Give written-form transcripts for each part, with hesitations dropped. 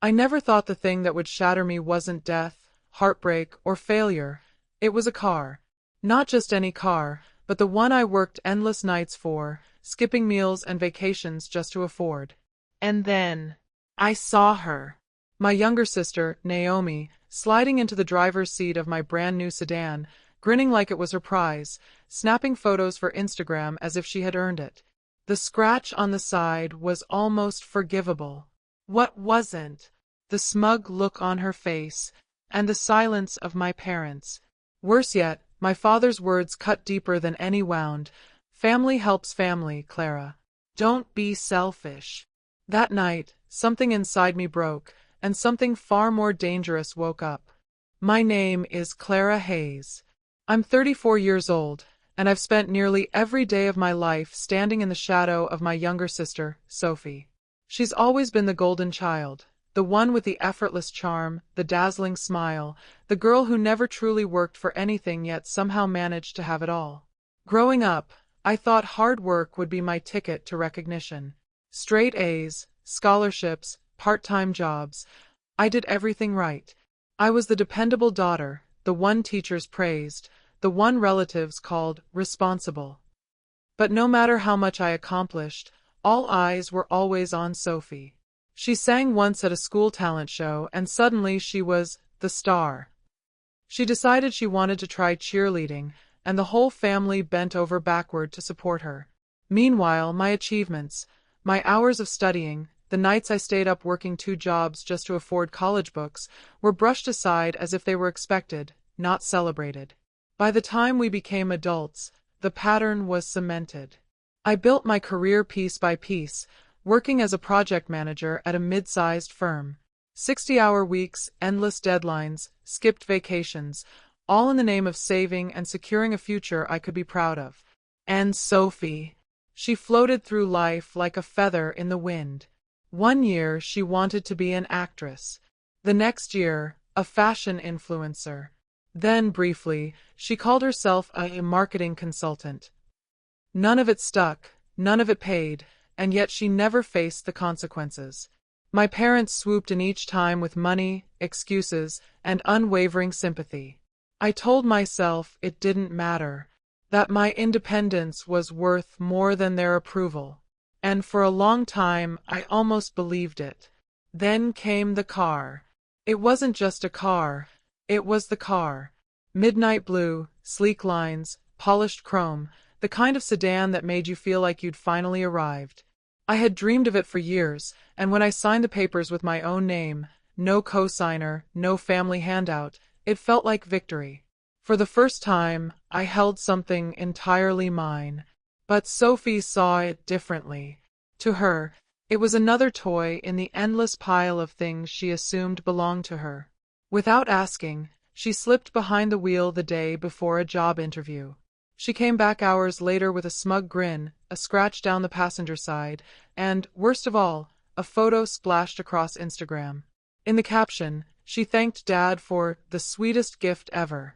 I never thought the thing that would shatter me wasn't death, heartbreak, or failure. It was a car. Not just any car, but the one I worked endless nights for, skipping meals and vacations just to afford. And then I saw her. My younger sister, Naomi, sliding into the driver's seat of my brand new sedan, grinning like it was her prize, snapping photos for Instagram as if she had earned it. The scratch on the side was almost forgivable. What wasn't? The smug look on her face, and the silence of my parents. Worse yet, my father's words cut deeper than any wound. Family helps family, Clara. Don't be selfish. That night, something inside me broke, and something far more dangerous woke up. My name is Clara Hayes. I'm 34 years old, and I've spent nearly every day of my life standing in the shadow of my younger sister, Sophie. She's always been the golden child, the one with the effortless charm, the dazzling smile, the girl who never truly worked for anything yet somehow managed to have it all. Growing up, I thought hard work would be my ticket to recognition. Straight A's, scholarships, part-time jobs. I did everything right. I was the dependable daughter, the one teachers praised, the one relatives called responsible. But no matter how much I accomplished, all eyes were always on Sophie. She sang once at a school talent show, and suddenly she was the star. She decided she wanted to try cheerleading, and the whole family bent over backward to support her. Meanwhile, my achievements, my hours of studying, the nights I stayed up working 2 jobs just to afford college books, were brushed aside as if they were expected, not celebrated. By the time we became adults, the pattern was cemented. I built my career piece by piece, working as a project manager at a mid-sized firm. 60-hour weeks, endless deadlines, skipped vacations, all in the name of saving and securing a future I could be proud of. And Sophie, she floated through life like a feather in the wind. One year she wanted to be an actress. The next year, a fashion influencer. Then, briefly, she called herself a marketing consultant. None of it stuck, none of it paid, and yet she never faced the consequences. My parents swooped in each time with money, excuses, and unwavering sympathy. I told myself it didn't matter, that my independence was worth more than their approval. And for a long time I almost believed it. Then came the car. It wasn't just a car, it was the car. Midnight blue, sleek lines, polished chrome, the kind of sedan that made you feel like you'd finally arrived. I had dreamed of it for years, and when I signed the papers with my own name, no co-signer, no family handout, it felt like victory. For the first time, I held something entirely mine. But Sophie saw it differently. To her, it was another toy in the endless pile of things she assumed belonged to her. Without asking, she slipped behind the wheel the day before a job interview. She came back hours later with a smug grin, a scratch down the passenger side, and, worst of all, a photo splashed across Instagram. In the caption, she thanked Dad for the sweetest gift ever.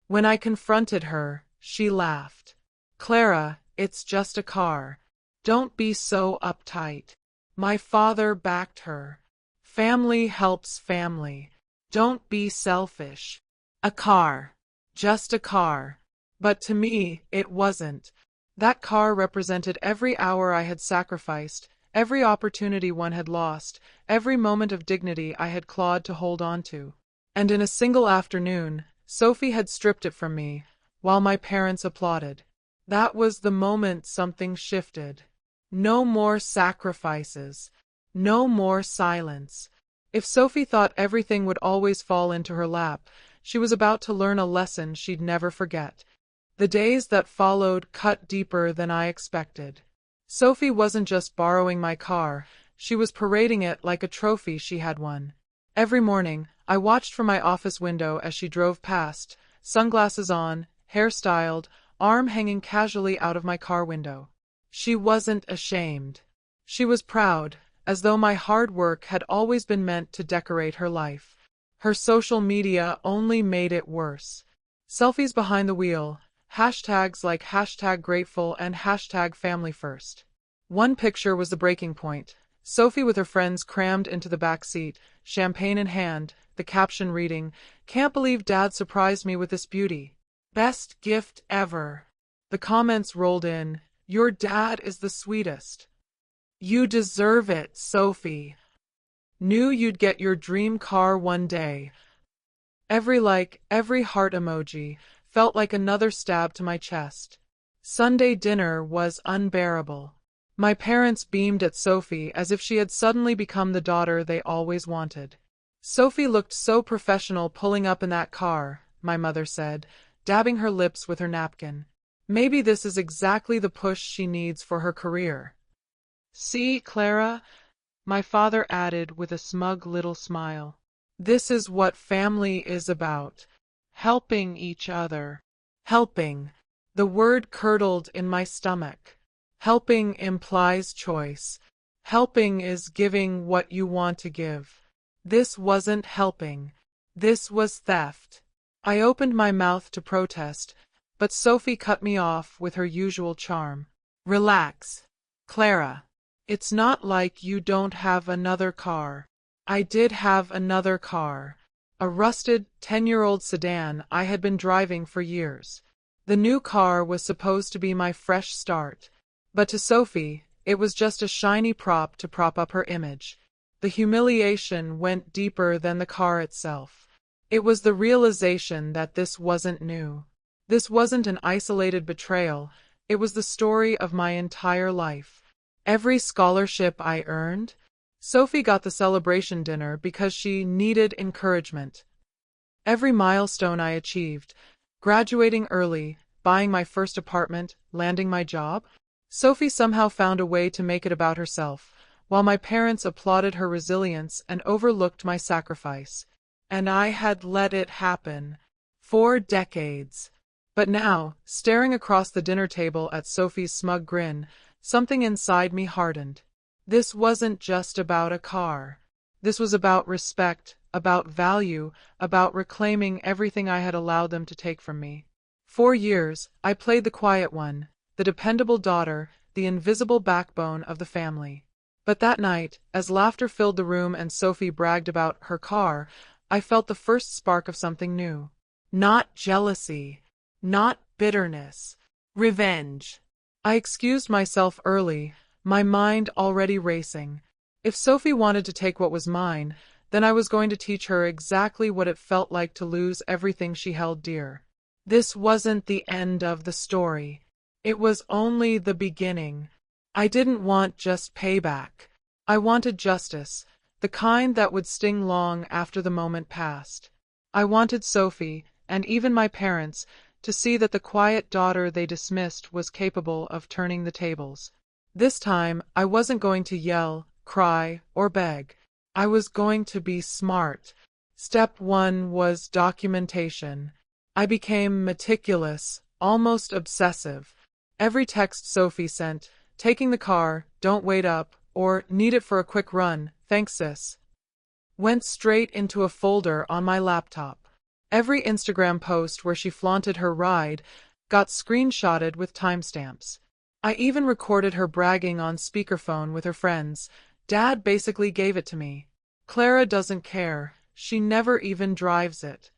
When I confronted her, she laughed. "Clara, it's just a car. Don't be so uptight." My father backed her. "Family helps family. Don't be selfish. A car. Just a car." But to me, it wasn't. That car represented every hour I had sacrificed, every opportunity one had lost, every moment of dignity I had clawed to hold on to. And in a single afternoon, Sophie had stripped it from me, while my parents applauded. That was the moment something shifted. No more sacrifices. No more silence. If Sophie thought everything would always fall into her lap, she was about to learn a lesson she'd never forget. The days that followed cut deeper than I expected. Sophie wasn't just borrowing my car, she was parading it like a trophy she had won. Every morning, I watched from my office window as she drove past, sunglasses on, hair styled, arm hanging casually out of my car window. She wasn't ashamed. She was proud, as though my hard work had always been meant to decorate her life. Her social media only made it worse. Selfies behind the wheel, hashtags like #grateful and #family first. One picture was the breaking point. Sophie with her friends crammed into the back seat, champagne in hand, the caption reading, "Can't believe Dad surprised me with this beauty. Best gift ever." The comments rolled in, "Your dad is the sweetest. You deserve it, Sophie. Knew you'd get your dream car one day." Every like, every heart emoji, felt like another stab to my chest. Sunday dinner was unbearable. My parents beamed at Sophie as if she had suddenly become the daughter they always wanted. "Sophie looked so professional pulling up in that car," my mother said, dabbing her lips with her napkin. "Maybe this is exactly the push she needs for her career." "See, Clara," my father added with a smug little smile. "This is what family is about. Helping each other." Helping. The word curdled in my stomach. Helping implies choice. Helping is giving what you want to give. This wasn't helping. This was theft. I opened my mouth to protest, but Sophie cut me off with her usual charm. "Relax, Clara. It's not like you don't have another car." I did have another car. A rusted, 10-year-old sedan I had been driving for years. The new car was supposed to be my fresh start. But to Sophie, it was just a shiny prop to prop up her image. The humiliation went deeper than the car itself. It was the realization that this wasn't new. This wasn't an isolated betrayal. It was the story of my entire life. Every scholarship I earned. Sophie got the celebration dinner because she needed encouragement. Every milestone I achieved. Graduating early, buying my first apartment, landing my job. Sophie somehow found a way to make it about herself, while my parents applauded her resilience and overlooked my sacrifice. And I had let it happen. 4 decades. But now, staring across the dinner table at Sophie's smug grin, something inside me hardened. This wasn't just about a car. This was about respect, about value, about reclaiming everything I had allowed them to take from me. For years, I played the quiet one, the dependable daughter, the invisible backbone of the family. But that night, as laughter filled the room and Sophie bragged about her car, I felt the first spark of something new. Not jealousy. Not bitterness. Revenge. I excused myself early, my mind already racing. If Sophie wanted to take what was mine, then I was going to teach her exactly what it felt like to lose everything she held dear. This wasn't the end of the story. It was only the beginning. I didn't want just payback. I wanted justice, the kind that would sting long after the moment passed. I wanted Sophie, and even my parents, to see that the quiet daughter they dismissed was capable of turning the tables. This time, I wasn't going to yell, cry, or beg. I was going to be smart. Step 1 was documentation. I became meticulous, almost obsessive. Every text Sophie sent, "Taking the car, don't wait up," or "Need it for a quick run, thanks sis," went straight into a folder on my laptop. Every Instagram post where she flaunted her ride got screenshotted with timestamps. I even recorded her bragging on speakerphone with her friends. Dad basically gave it to me. Clara doesn't care. She never even drives it.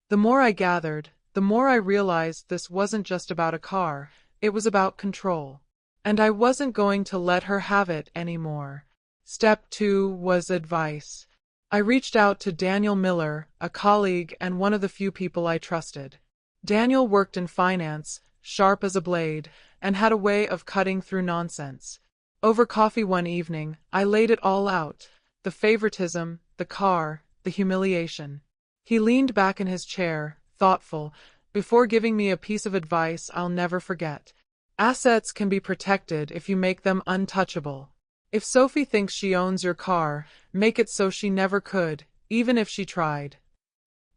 The more I gathered, the more I realized this wasn't just about a car. It was about control. And I wasn't going to let her have it anymore. Step 2 was advice. I reached out to Daniel Miller, a colleague and one of the few people I trusted. Daniel worked in finance, sharp as a blade, and had a way of cutting through nonsense. Over coffee one evening, I laid it all out. The favoritism, the car, the humiliation. He leaned back in his chair, thoughtful, before giving me a piece of advice I'll never forget. Assets can be protected if you make them untouchable. If Sophie thinks she owns your car, make it so she never could, even if she tried.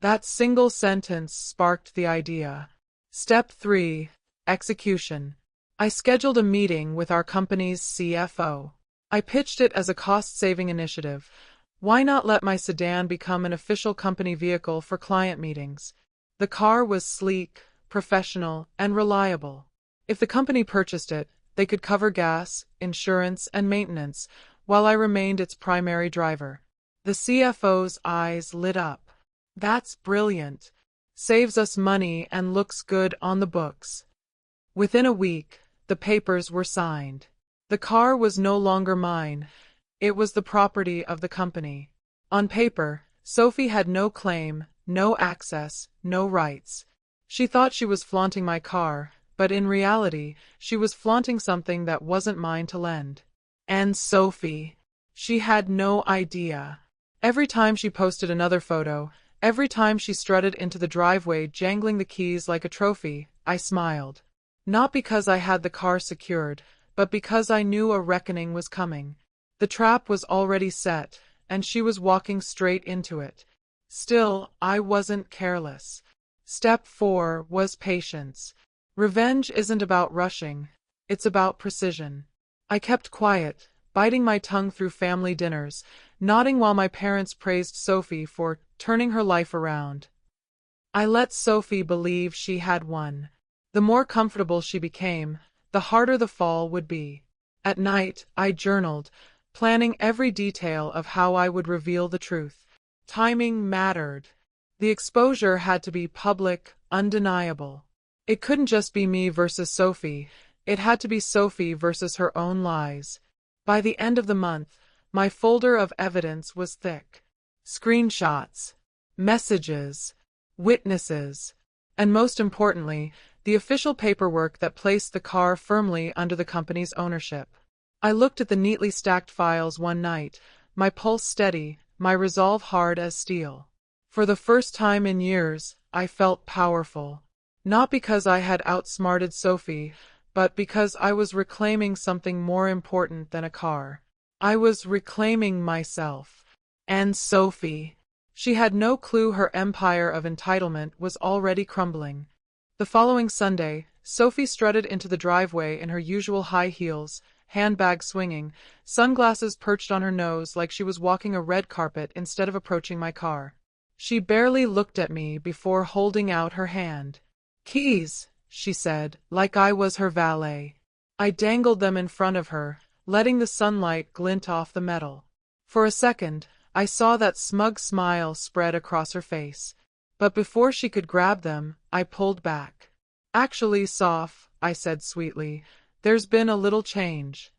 That single sentence sparked the idea. Step 3. Execution. I scheduled a meeting with our company's CFO. I pitched it as a cost-saving initiative. Why not let my sedan become an official company vehicle for client meetings? The car was sleek, professional, and reliable. If the company purchased it, they could cover gas, insurance, and maintenance, while I remained its primary driver. The CFO's eyes lit up. That's brilliant. Saves us money and looks good on the books. Within a week, the papers were signed. The car was no longer mine. It was the property of the company. On paper, Sophie had no claim, no access, no rights. She thought she was flaunting my car, but in reality, she was flaunting something that wasn't mine to lend. And Sophie, she had no idea. Every time she posted another photo, every time she strutted into the driveway jangling the keys like a trophy, I smiled. Not because I had the car secured, but because I knew a reckoning was coming. The trap was already set, and she was walking straight into it. Still, I wasn't careless. Step 4 was patience. Revenge isn't about rushing, it's about precision. I kept quiet, biting my tongue through family dinners, nodding while my parents praised Sophie for turning her life around. I let Sophie believe she had won. The more comfortable she became, the harder the fall would be. At night, I journaled, planning every detail of how I would reveal the truth. Timing mattered. The exposure had to be public, undeniable. It couldn't just be me versus Sophie, it had to be Sophie versus her own lies. By the end of the month, my folder of evidence was thick. Screenshots, messages, witnesses, and most importantly, the official paperwork that placed the car firmly under the company's ownership. I looked at the neatly stacked files one night, my pulse steady, my resolve hard as steel. For the first time in years, I felt powerful. Not because I had outsmarted Sophie, but because I was reclaiming something more important than a car. I was reclaiming myself. And Sophie. She had no clue her empire of entitlement was already crumbling. The following Sunday, Sophie strutted into the driveway in her usual high heels, handbag swinging, sunglasses perched on her nose like she was walking a red carpet instead of approaching my car. She barely looked at me before holding out her hand. "Keys," she said, like I was her valet. I dangled them in front of her, letting the sunlight glint off the metal. For a second, I saw that smug smile spread across her face. But before she could grab them, I pulled back. "Actually, Soph," I said sweetly, "there's been a little change."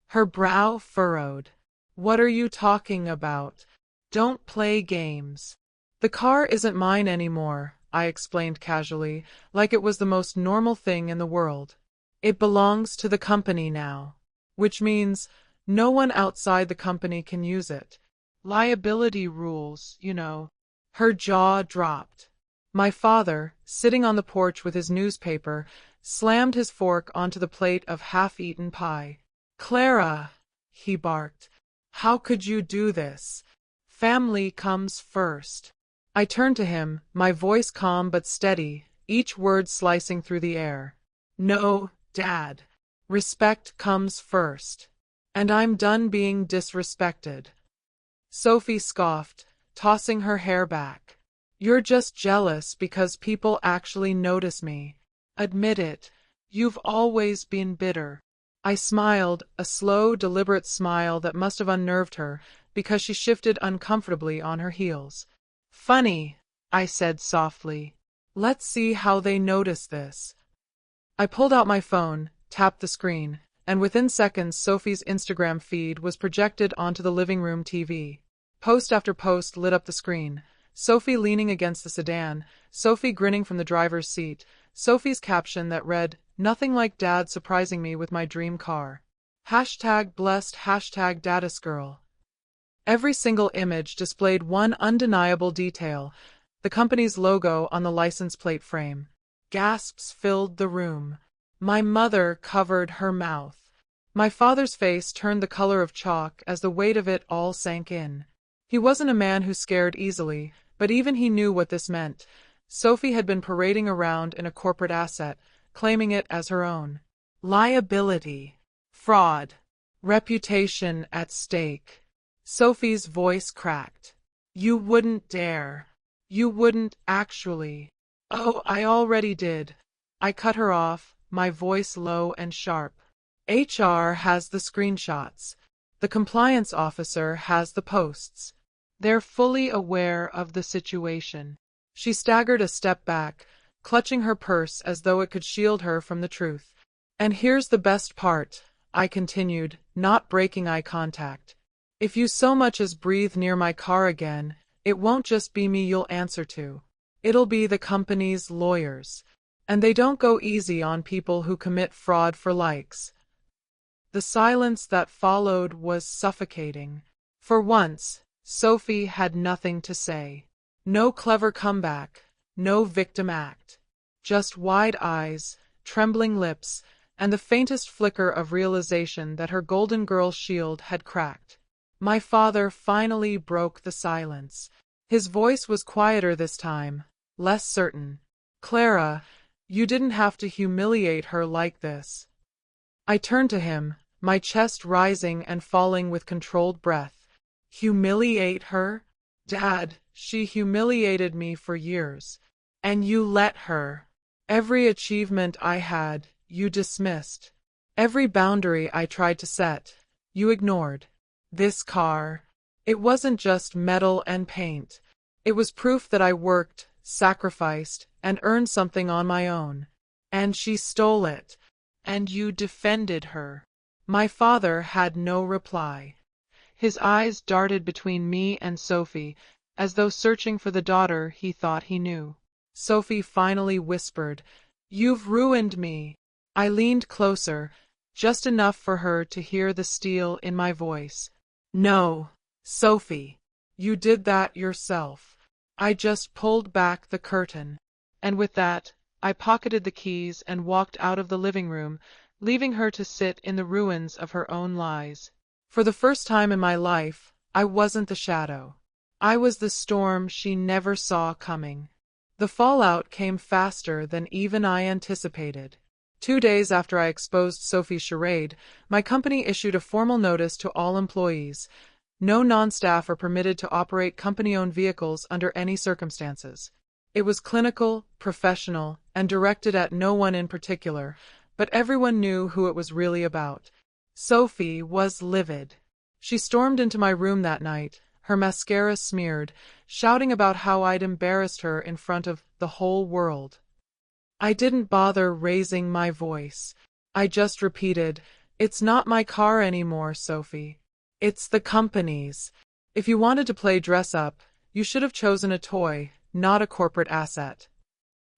Her brow furrowed. "What are you talking about? Don't play games." "The car isn't mine anymore," I explained casually, like it was the most normal thing in the world. "It belongs to the company now. Which means no one outside the company can use it. Liability rules, you know." Her jaw dropped. My father, sitting on the porch with his newspaper, slammed his fork onto the plate of half-eaten pie. "Clara," he barked, "how could you do this? Family comes first." I turned to him, my voice calm but steady, each word slicing through the air. "No, Dad. Respect comes first. And I'm done being disrespected." Sophie scoffed, tossing her hair back. "You're just jealous because people actually notice me. Admit it. You've always been bitter." I smiled, a slow, deliberate smile that must have unnerved her, because she shifted uncomfortably on her heels. "Funny," I said softly. "Let's see how they notice this." I pulled out my phone, tapped the screen, and within seconds Sophie's Instagram feed was projected onto the living room TV. Post after post lit up the screen. Sophie leaning against the sedan, Sophie grinning from the driver's seat, Sophie's caption that read, "Nothing like Dad surprising me with my dream car. #blessed, #dadasgirl." Every single image displayed one undeniable detail, the company's logo on the license plate frame. Gasps filled the room. My mother covered her mouth. My father's face turned the color of chalk as the weight of it all sank in. He wasn't a man who scared easily, but even he knew what this meant. Sophie had been parading around in a corporate asset, claiming it as her own. Liability. Fraud. Reputation at stake. Sophie's voice cracked. "You wouldn't dare. You wouldn't actually." "Oh, I already did." I cut her off, my voice low and sharp. "HR has the screenshots. The compliance officer has the posts. They're fully aware of the situation. She staggered a step back, clutching her purse as though it could shield her from the truth. And here's the best part, I continued, not breaking eye contact. If you so much as breathe near my car again, it won't just be me you'll answer to. It'll be the company's lawyers. And they don't go easy on people who commit fraud for likes. The silence that followed was suffocating. For once, Sophie had nothing to say. No clever comeback, no victim act. Just wide eyes, trembling lips, and the faintest flicker of realization that her Golden Girl shield had cracked. My father finally broke the silence. His voice was quieter this time, less certain. Clara, you didn't have to humiliate her like this. I turned to him, my chest rising and falling with controlled breath. Humiliate her? Dad, she humiliated me for years. And you let her. Every achievement I had, you dismissed. Every boundary I tried to set, you ignored. This car. It wasn't just metal and paint. It was proof that I worked, sacrificed, and earned something on my own. And she stole it. And you defended her. My father had no reply. His eyes darted between me and Sophie, as though searching for the daughter he thought he knew. Sophie finally whispered, "You've ruined me." I leaned closer, just enough for her to hear the steel in my voice. "No, Sophie. You did that yourself." I just pulled back the curtain. And with that, I pocketed the keys and walked out of the living room, leaving her to sit in the ruins of her own lies. For the first time in my life, I wasn't the shadow. I was the storm she never saw coming. The fallout came faster than even I anticipated. 2 days after I exposed Sophie's charade, my company issued a formal notice to all employees. No non-staff are permitted to operate company-owned vehicles under any circumstances. It was clinical, professional, and directed at no one in particular, but everyone knew who it was really about. Sophie was livid. She stormed into my room that night, her mascara smeared, shouting about how I'd embarrassed her in front of the whole world. I didn't bother raising my voice. I just repeated, "It's not my car anymore, Sophie. It's the company's. If you wanted to play dress-up, you should have chosen a toy, not a corporate asset."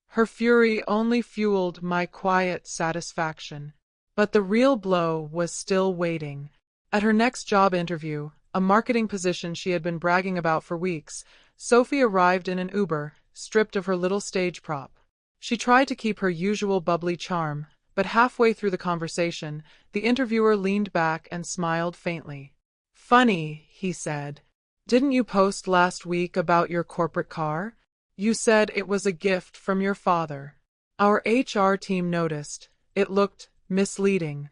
Her fury only fueled my quiet satisfaction. But the real blow was still waiting. At her next job interview, a marketing position she had been bragging about for weeks, Sophie arrived in an Uber, stripped of her little stage prop. She tried to keep her usual bubbly charm, but halfway through the conversation, the interviewer leaned back and smiled faintly. "Funny," he said. "Didn't you post last week about your corporate car? You said it was a gift from your father." Our HR team noticed. It looked misleading.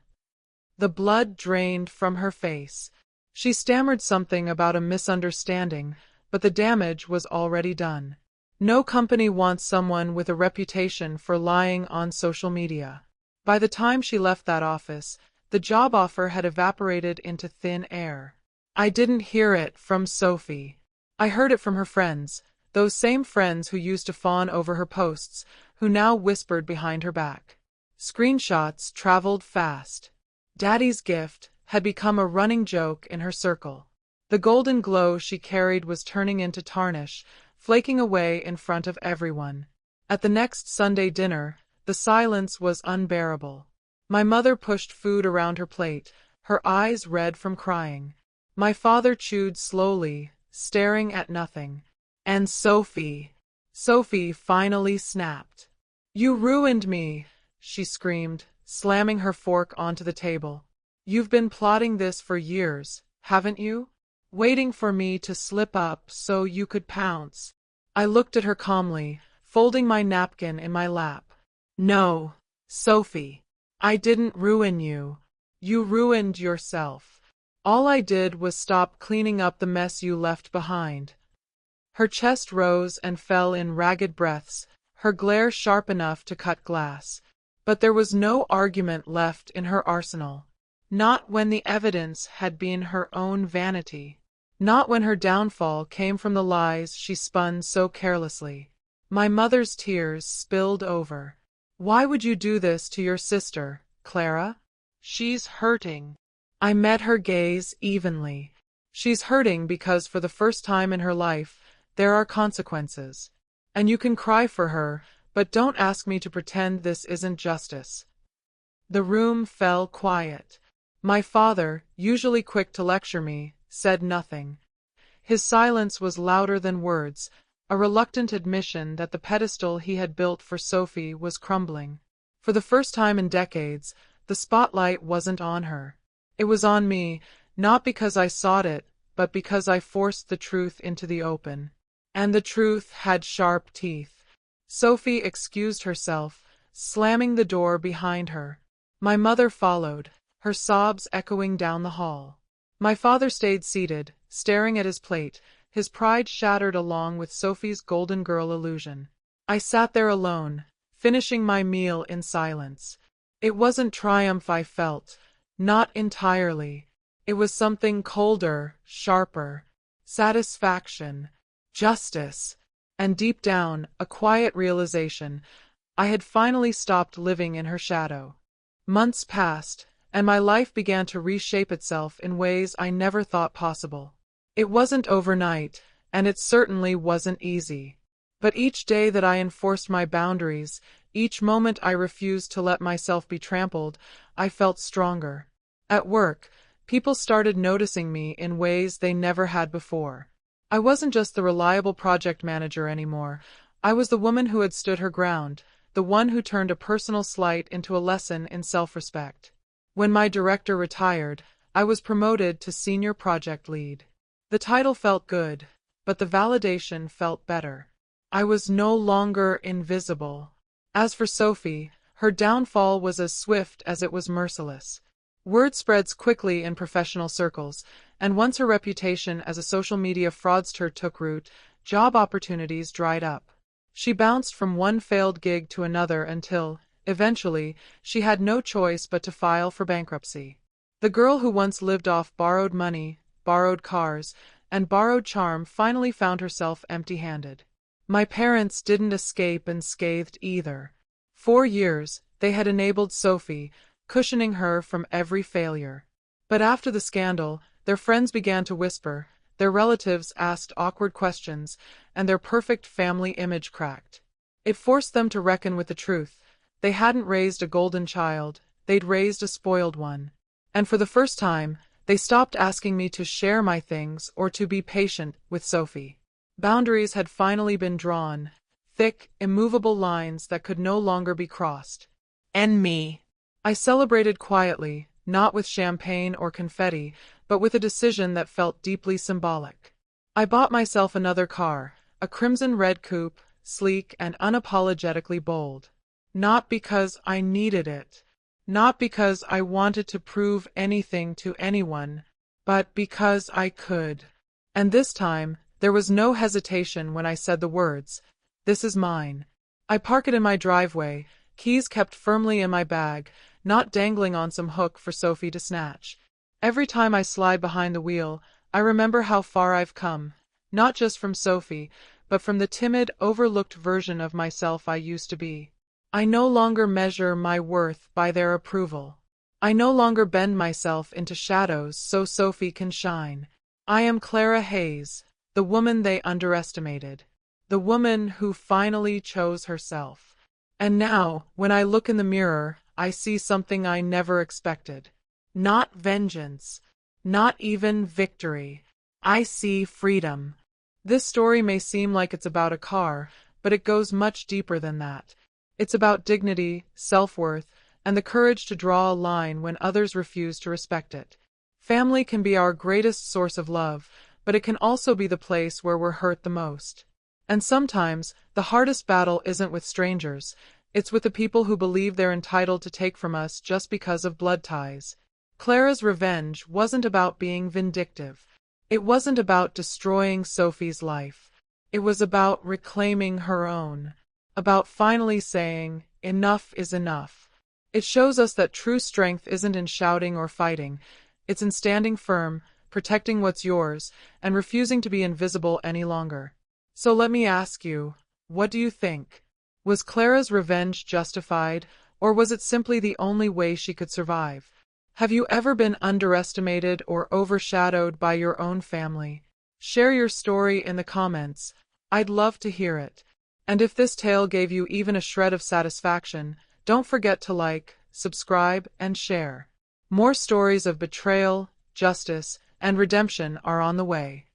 The blood drained from her face. She stammered something about a misunderstanding, but the damage was already done. No company wants someone with a reputation for lying on social media. By the time she left that office, the job offer had evaporated into thin air. I didn't hear it from Sophie. I heard it from her friends, those same friends who used to fawn over her posts, who now whispered behind her back. Screenshots traveled fast. Daddy's gift had become a running joke in her circle. The golden glow she carried was turning into tarnish, flaking away in front of everyone. At the next Sunday dinner, the silence was unbearable. My mother pushed food around her plate, her eyes red from crying. My father chewed slowly, staring at nothing. And Sophie finally snapped. "You ruined me," she screamed, slamming her fork onto the table. "You've been plotting this for years, haven't you? Waiting for me to slip up so you could pounce." I looked at her calmly, folding my napkin in my lap. "No, Sophie. I didn't ruin you. You ruined yourself. All I did was stop cleaning up the mess you left behind." Her chest rose and fell in ragged breaths, her glare sharp enough to cut glass. But there was no argument left in her arsenal. Not when the evidence had been her own vanity. Not when her downfall came from the lies she spun so carelessly. My mother's tears spilled over. Why would you do this to your sister, Clara? She's hurting. I met her gaze evenly. She's hurting because for the first time in her life, there are consequences. And you can cry for her, but don't ask me to pretend this isn't justice. The room fell quiet. My father, usually quick to lecture me, said nothing. His silence was louder than words, a reluctant admission that the pedestal he had built for Sophie was crumbling. For the first time in decades, the spotlight wasn't on her. It was on me, not because I sought it, but because I forced the truth into the open. And the truth had sharp teeth. Sophie excused herself, slamming the door behind her. My mother followed, her sobs echoing down the hall. My father stayed seated, staring at his plate, his pride shattered along with Sophie's golden girl illusion. I sat there alone, finishing my meal in silence. It wasn't triumph I felt, not entirely. It was something colder, sharper. Satisfaction, justice, and deep down, a quiet realization. I had finally stopped living in her shadow. Months passed, and my life began to reshape itself in ways I never thought possible. It wasn't overnight, and it certainly wasn't easy. But each day that I enforced my boundaries, each moment I refused to let myself be trampled, I felt stronger. At work, people started noticing me in ways they never had before. I wasn't just the reliable project manager anymore. I was the woman who had stood her ground, the one who turned a personal slight into a lesson in self-respect. When my director retired, I was promoted to senior project lead. The title felt good, but the validation felt better. I was no longer invisible. As for Sophie, her downfall was as swift as it was merciless. Word spreads quickly in professional circles, and once her reputation as a social media fraudster took root, job opportunities dried up. She bounced from one failed gig to another until, eventually, she had no choice but to file for bankruptcy. The girl who once lived off borrowed money, borrowed cars, and borrowed charm finally found herself empty-handed. My parents didn't escape unscathed either. 4 years, they had enabled Sophie, cushioning her from every failure. But after the scandal, their friends began to whisper, their relatives asked awkward questions, and their perfect family image cracked. It forced them to reckon with the truth. They hadn't raised a golden child, they'd raised a spoiled one. And for the first time, they stopped asking me to share my things or to be patient with Sophie. Boundaries had finally been drawn, thick, immovable lines that could no longer be crossed. And me. I celebrated quietly, not with champagne or confetti, but with a decision that felt deeply symbolic. I bought myself another car, a crimson-red coupe, sleek and unapologetically bold. Not because I needed it, not because I wanted to prove anything to anyone, but because I could. And this time, there was no hesitation when I said the words, "This is mine." I park it in my driveway, keys kept firmly in my bag, not dangling on some hook for Sophie to snatch. Every time I slide behind the wheel, I remember how far I've come, not just from Sophie, but from the timid, overlooked version of myself I used to be. I no longer measure my worth by their approval. I no longer bend myself into shadows so Sophie can shine. I am Clara Hayes, the woman they underestimated. The woman who finally chose herself. And now, when I look in the mirror, I see something I never expected. Not vengeance. Not even victory. I see freedom. This story may seem like it's about a car, but it goes much deeper than that. It's about dignity, self-worth, and the courage to draw a line when others refuse to respect it. Family can be our greatest source of love, but it can also be the place where we're hurt the most. And sometimes, the hardest battle isn't with strangers, it's with the people who believe they're entitled to take from us just because of blood ties. Clara's revenge wasn't about being vindictive. It wasn't about destroying Sophie's life. It was about reclaiming her own. About finally saying, enough is enough. It shows us that true strength isn't in shouting or fighting, it's in standing firm, protecting what's yours, and refusing to be invisible any longer. So let me ask you, what do you think? Was Clara's revenge justified, or was it simply the only way she could survive? Have you ever been underestimated or overshadowed by your own family? Share your story in the comments. I'd love to hear it. And if this tale gave you even a shred of satisfaction, don't forget to like, subscribe, and share. More stories of betrayal, justice, and redemption are on the way.